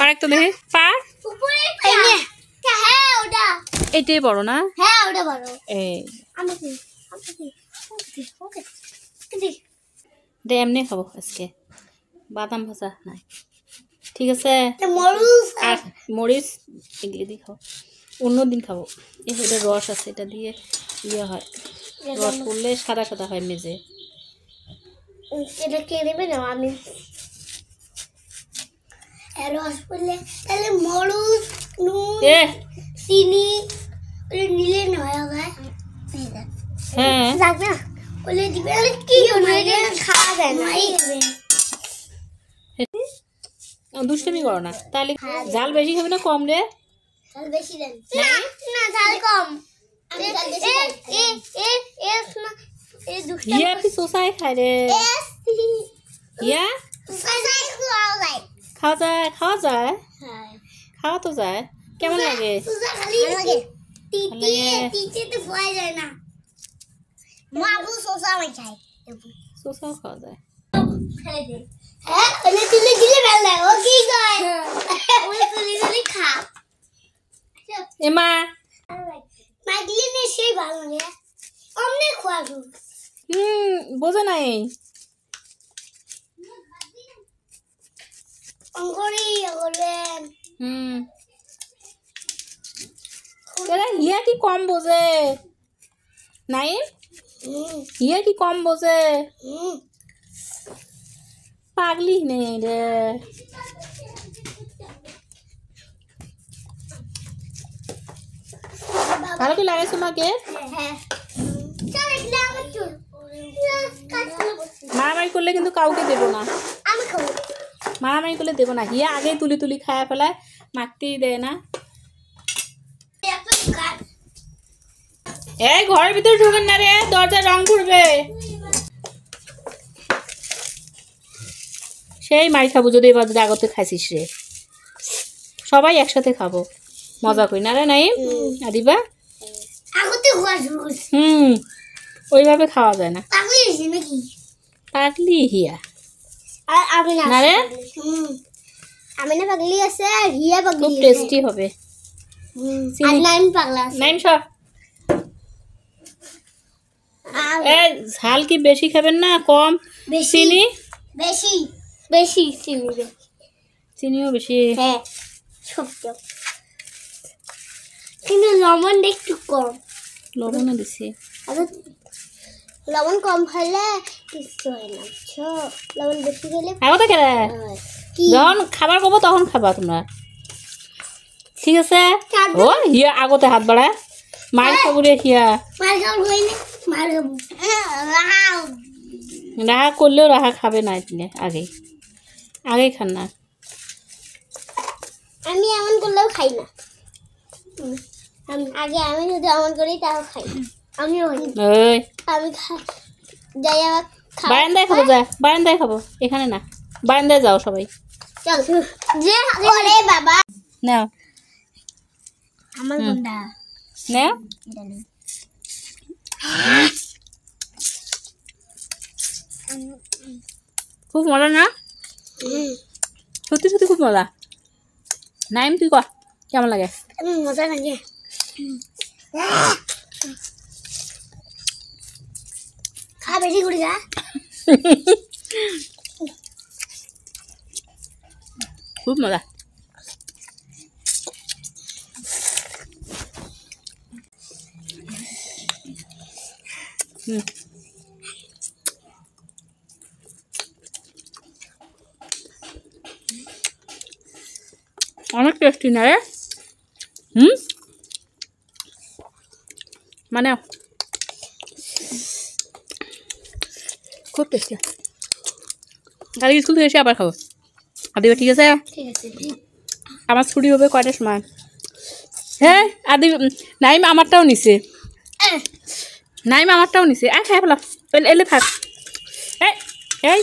আরেকটা দেখি পা উপরে হ্যাঁ ওটা এটাই বড় না হ্যাঁ ওটা বড় এই আমাকে ওকে দে এমনি খাবো আজকে বাদাম ভাজা নাই ঠিক আছে মরুচ আর মরিচ এগুলি দিয়ে খাবো অন্য দিন খাবো এটা রস আছে এটা দিয়ে ইয়ে হয় রস করলে সাদা সাদা হয় মেজে এটা কে দেবে না আমি রস করলে তাহলে মরুচ নুন চিনি নিলে নয় হয় হ্যাঁ দেখ না বলে দিবে কি খাওয়া যায় না দুষ্টুমি করো না তাহলে ঝাল বেশি খাবে না কম রে ঝাল বেশি দেন না না ঝাল কম ইয়া কি সোসাই খায় রে ইয়া খাওয়া যায় খাওয়া তো যায় কেমন লাগে সোসাও খাওয়া যায় এমা সেই ভালো লাগে অমনি খোয়া বোঝে নাই হিয়া কি কম বোঝে নাই হিয়া কি কম বোঝে পাগলি নেই রে ভালো কি লাগে তোমাকে মারামারি করলে কিন্তু কাউকে দেবো না মারামারি করলে দেবো না হিয়া আগে তুলি তুলি খায় ফেলায় মাখতেই দেয় না এই ঘরের ভিতরে ঢুকেন না রে দরজা রং করবে সেই মাই খাবো যদি এবার আগতে খাইছিস রে সবাই একসাথে খাবো মজা করি না রে নাই আদিবা ওইভাবে খাওয়া যায় না পাগলি হিয়া না রে আমি না পাগলি আছে আর হিয়া পাগলি খুব টেস্টি হবে আর নাইম পাগলা নাইম সব ঝাল কি বেশি খাবেন না কম চিনি বেশি বেশি চিনি চিনিও বেশি হ্যাঁ সবটা কিন্তু লবণ একটু কম লবণও দিছি লবণ কম খেলে কিছু হয় না লবণ বেশি খেলে আগতে খেলে যখন খাবার খাবো তখন খাবা তোমরা ঠিক আছে ও হিয়া আগতে হাত বাড়া মার খাবো রে হিয়া রাহা করলেও রাহা খাবে না এদিনে আগেই খান না আমি এমন করলেও খাই না আগে আমি যদি এমন করি তাও খাই আমিও আমি যাই আবার বারান্দায় খাবো যা বারান্দায় খাবো এখানে না বারান্দায় যাও সবাই চল যে ওরে বাবা নাও আমার গুন্ডা নাও খুব মজা না সত্যি সত্যি খুব মজা নাইম তুই কর কেমন লাগে মজা লাগে খা বেশি করে যা খুব মজা অনেক টেস্টি না রে মানে খুব টেস্টি কালকে স্কুল থেকে এসে আবার খাবো আদিবা ঠিক আছে আমার ছুটি হবে কয়টার সময় হ্যাঁ আদি নাইম আমারটাও নিছে নাইম আমারটাও নিছে খাই ফেলা এলে থাক এই